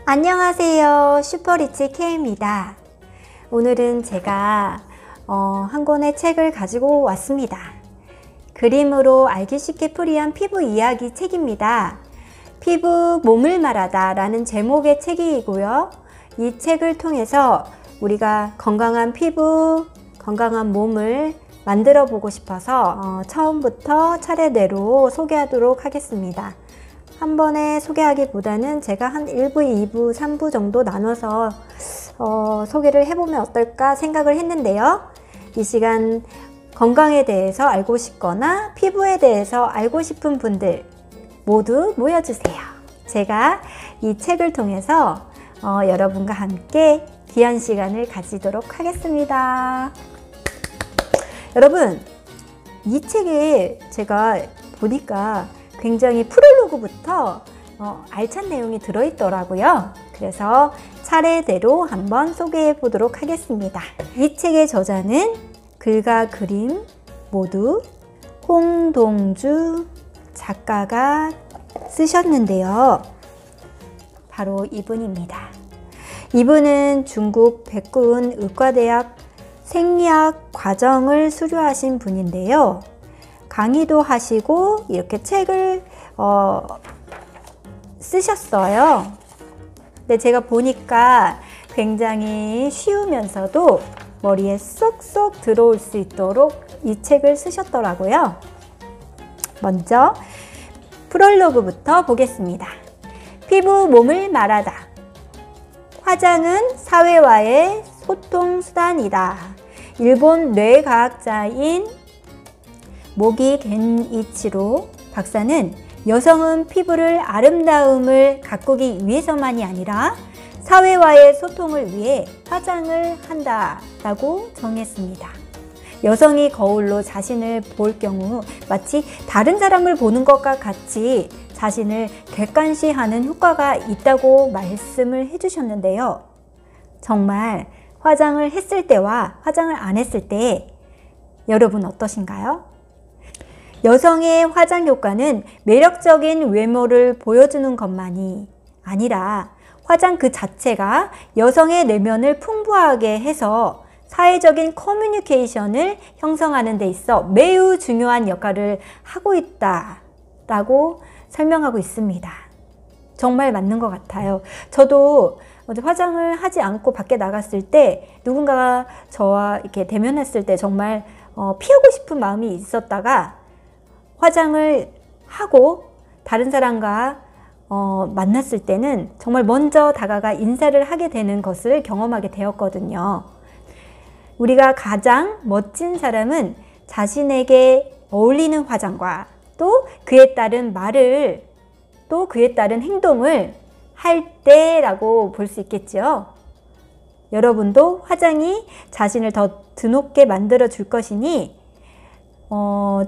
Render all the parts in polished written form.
안녕하세요. 슈퍼리치 K입니다. 오늘은 제가 한 권의 책을 가지고 왔습니다. 그림으로 알기 쉽게 풀이한 피부 이야기 책입니다. 피부 몸을 말하다 라는 제목의 책이고요. 이 책을 통해서 우리가 건강한 피부, 건강한 몸을 만들어 보고 싶어서 처음부터 차례대로 소개하도록 하겠습니다. 한 번에 소개하기보다는 제가 한 1부, 2부, 3부 정도 나눠서 소개를 해보면 어떨까 생각을 했는데요. 이 시간 건강에 대해서 알고 싶거나 피부에 대해서 알고 싶은 분들 모두 모여주세요. 제가 이 책을 통해서 여러분과 함께 귀한 시간을 가지도록 하겠습니다. 여러분, 이 책에 제가 보니까 굉장히 프롤로그부터 알찬 내용이 들어있더라고요. 그래서 차례대로 한번 소개해 보도록 하겠습니다. 이 책의 저자는 글과 그림 모두 홍동주 작가가 쓰셨는데요. 바로 이분입니다. 이분은 중국 백군 의과대학 생리학 과정을 수료하신 분인데요. 강의도 하시고 이렇게 책을 쓰셨어요. 근데 제가 보니까 굉장히 쉬우면서도 머리에 쏙쏙 들어올 수 있도록 이 책을 쓰셨더라고요. 먼저 프롤로그부터 보겠습니다. 피부 몸을 말하다. 화장은 사회와의 소통 수단이다. 일본 뇌과학자인 모기 겐이치로 박사는 여성은 피부를 아름다움을 가꾸기 위해서만이 아니라 사회와의 소통을 위해 화장을 한다라고 정했습니다. 여성이 거울로 자신을 볼 경우 마치 다른 사람을 보는 것과 같이 자신을 객관시하는 효과가 있다고 말씀을 해주셨는데요. 정말 화장을 했을 때와 화장을 안 했을 때 여러분 어떠신가요? 여성의 화장 효과는 매력적인 외모를 보여주는 것만이 아니라 화장 그 자체가 여성의 내면을 풍부하게 해서 사회적인 커뮤니케이션을 형성하는 데 있어 매우 중요한 역할을 하고 있다라고 설명하고 있습니다. 정말 맞는 것 같아요. 저도 화장을 하지 않고 밖에 나갔을 때 누군가가 저와 이렇게 대면했을 때 정말 피하고 싶은 마음이 있었다가 화장을 하고 다른 사람과 만났을 때는 정말 먼저 다가가 인사를 하게 되는 것을 경험하게 되었거든요. 우리가 가장 멋진 사람은 자신에게 어울리는 화장과 또 그에 따른 말을 또 그에 따른 행동을 할 때라고 볼 수 있겠죠. 여러분도 화장이 자신을 더 드높게 만들어 줄 것이니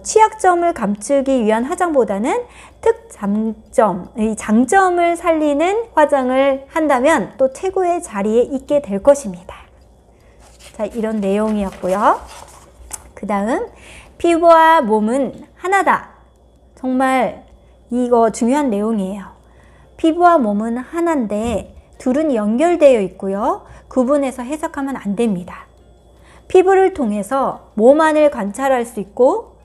취약점을 감추기 위한 화장보다는 특장점, 이 장점을 살리는 화장을 한다면 또 최고의 자리에 있게 될 것입니다. 자, 이런 내용이었고요. 그 다음, 피부와 몸은 하나다. 정말 이거 중요한 내용이에요. 피부와 몸은 하나인데 둘은 연결되어 있고요. 구분해서 해석하면 안 됩니다. 피부를 통해서 몸 안을 관찰할 수 있고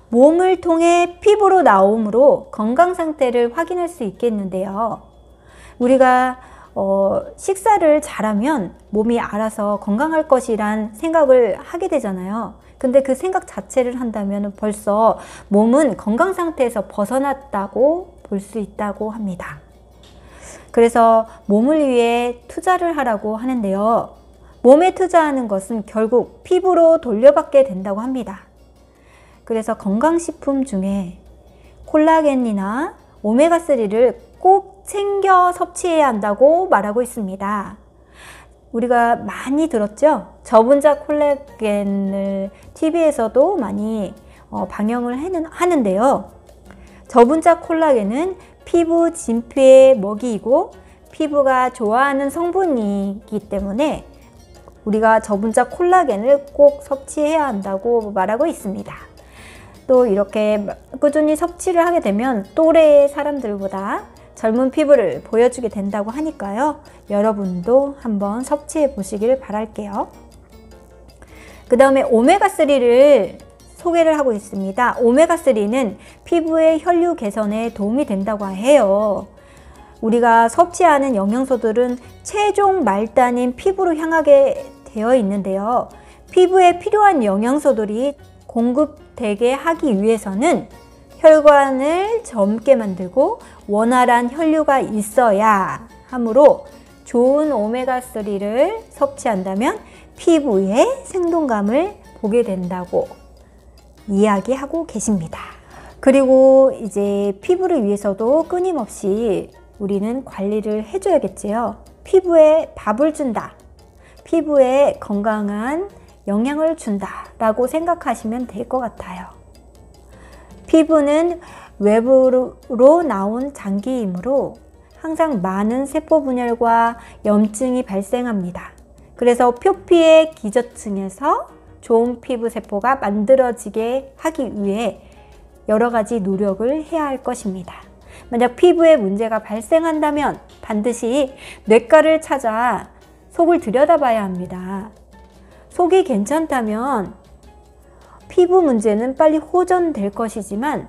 몸을 통해 피부로 나오므로 건강 상태를 확인할 수 있겠는데요. 우리가 식사를 잘하면 몸이 알아서 건강할 것이란 생각을 하게 되잖아요. 근데 그 생각 자체를 한다면 벌써 몸은 건강 상태에서 벗어났다고 볼 수 있다고 합니다. 그래서 몸을 위해 투자를 하라고 하는데요. 몸에 투자하는 것은 결국 피부로 돌려받게 된다고 합니다. 그래서 건강식품 중에 콜라겐이나 오메가3를 꼭 챙겨 섭취해야 한다고 말하고 있습니다. 우리가 많이 들었죠? 저분자 콜라겐을 TV에서도 많이 방영을 하는데요. 저분자 콜라겐은 피부 진피의 먹이이고 피부가 좋아하는 성분이기 때문에 우리가 저분자 콜라겐을 꼭 섭취해야 한다고 말하고 있습니다. 또 이렇게 꾸준히 섭취를 하게 되면 또래의 사람들보다 젊은 피부를 보여주게 된다고 하니까요. 여러분도 한번 섭취해 보시길 바랄게요. 그 다음에 오메가3를 소개를 하고 있습니다. 오메가3는 피부의 혈류 개선에 도움이 된다고 해요. 우리가 섭취하는 영양소들은 최종 말단인 피부로 향하게 되어 있는데요. 피부에 필요한 영양소들이 공급되게 하기 위해서는 혈관을 젊게 만들고 원활한 혈류가 있어야 하므로 좋은 오메가3를 섭취한다면 피부에 생동감을 보게 된다고 이야기하고 계십니다. 그리고 이제 피부를 위해서도 끊임없이 우리는 관리를 해줘야겠지요. 피부에 밥을 준다. 피부에 건강한 영향을 준다 라고 생각하시면 될 것 같아요. 피부는 외부로 나온 장기이므로 항상 많은 세포 분열과 염증이 발생합니다. 그래서 표피의 기저층에서 좋은 피부 세포가 만들어지게 하기 위해 여러 가지 노력을 해야 할 것입니다. 만약 피부에 문제가 발생한다면 반드시 뇌과를 찾아 속을 들여다봐야 합니다. 속이 괜찮다면 피부 문제는 빨리 호전될 것이지만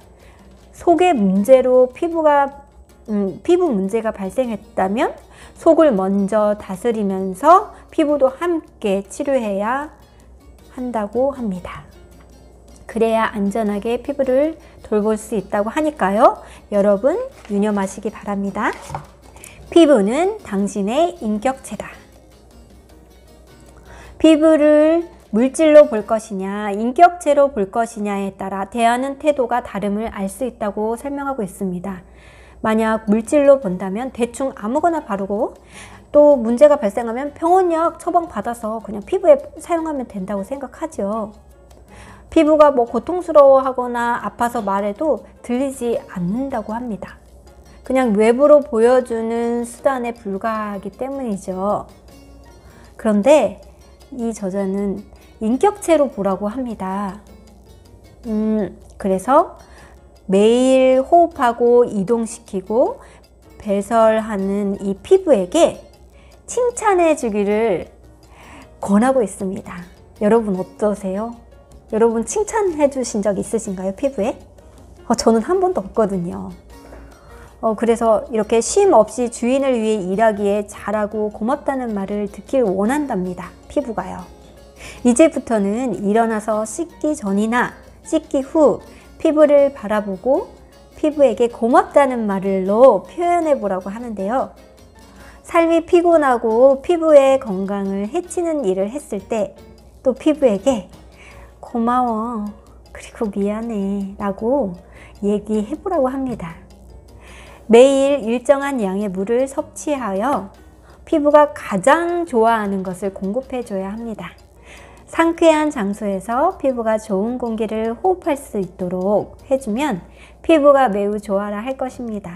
속의 문제로 피부 문제가 발생했다면 속을 먼저 다스리면서 피부도 함께 치료해야 한다고 합니다. 그래야 안전하게 피부를 돌볼 수 있다고 하니까요. 여러분 유념하시기 바랍니다. 피부는 당신의 인격체다. 피부를 물질로 볼 것이냐, 인격체로 볼 것이냐에 따라 대하는 태도가 다름을 알 수 있다고 설명하고 있습니다. 만약 물질로 본다면 대충 아무거나 바르고 또 문제가 발생하면 병원약 처방받아서 그냥 피부에 사용하면 된다고 생각하죠. 피부가 고통스러워하거나 아파서 말해도 들리지 않는다고 합니다. 그냥 외부로 보여주는 수단에 불과하기 때문이죠. 그런데 이 저자는 인격체로 보라고 합니다. 그래서 매일 호흡하고 이동시키고 배설하는 이 피부에게 칭찬해 주기를 권하고 있습니다. 여러분 어떠세요? 여러분 칭찬해 주신 적 있으신가요? 피부에? 저는 한 번도 없거든요. 그래서 이렇게 쉼 없이 주인을 위해 일하기에 잘하고 고맙다는 말을 듣길 원한답니다. 피부가요. 이제부터는 일어나서 씻기 전이나 씻기 후 피부를 바라보고 피부에게 고맙다는 말로 표현해 보라고 하는데요. 삶이 피곤하고 피부의 건강을 해치는 일을 했을 때 또 피부에게 고마워, 그리고 미안해 라고 얘기해 보라고 합니다. 매일 일정한 양의 물을 섭취하여 피부가 가장 좋아하는 것을 공급해 줘야 합니다. 상쾌한 장소에서 피부가 좋은 공기를 호흡할 수 있도록 해주면 피부가 매우 좋아라 할 것입니다.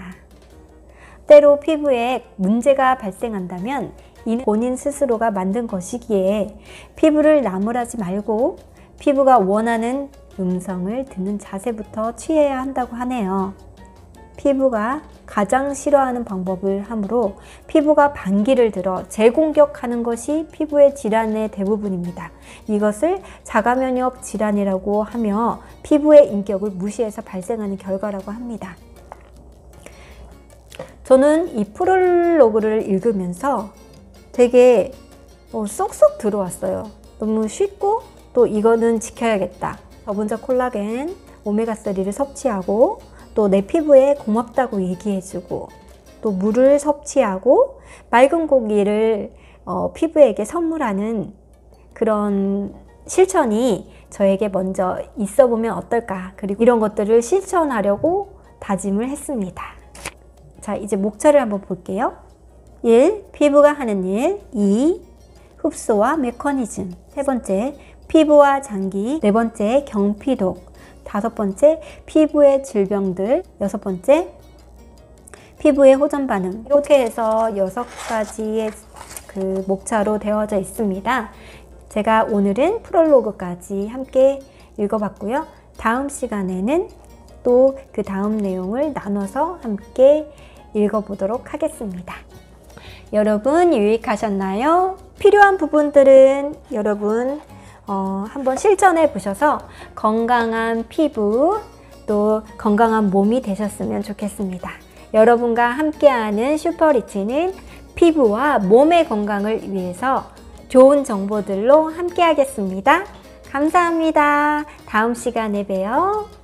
때로 피부에 문제가 발생한다면 이는 본인 스스로가 만든 것이기에 피부를 나무라지 말고 피부가 원하는 음성을 듣는 자세부터 취해야 한다고 하네요. 피부가 가장 싫어하는 방법을 하므로 피부가 반기를 들어 재공격하는 것이 피부의 질환의 대부분입니다. 이것을 자가면역 질환이라고 하며 피부의 인격을 무시해서 발생하는 결과라고 합니다. 저는 이 프롤로그를 읽으면서 되게 쏙쏙 들어왔어요. 너무 쉽고 또 이거는 지켜야겠다. 저분자 콜라겐, 오메가3를 섭취하고 또 내 피부에 고맙다고 얘기해주고 또 물을 섭취하고 맑은 고기를 피부에게 선물하는 그런 실천이 저에게 먼저 있어 보면 어떨까. 그리고 이런 것들을 실천하려고 다짐을 했습니다. 자, 이제 목차를 한번 볼게요. 1. 피부가 하는 일. 2. 흡수와 메커니즘. 세 번째, 피부와 장기. 네 번째, 경피독. 다섯 번째, 피부의 질병들. 여섯 번째, 피부의 호전 반응. 이렇게 해서 6가지의 그 목차로 되어져 있습니다. 제가 오늘은 프롤로그까지 함께 읽어봤고요. 다음 시간에는 또 그 다음 내용을 나눠서 함께 읽어보도록 하겠습니다. 여러분 유익하셨나요? 필요한 부분들은 여러분 한번 실천해 보셔서 건강한 피부 또 건강한 몸이 되셨으면 좋겠습니다. 여러분과 함께하는 슈퍼리치는 피부와 몸의 건강을 위해서 좋은 정보들로 함께 하겠습니다. 감사합니다. 다음 시간에 봬요.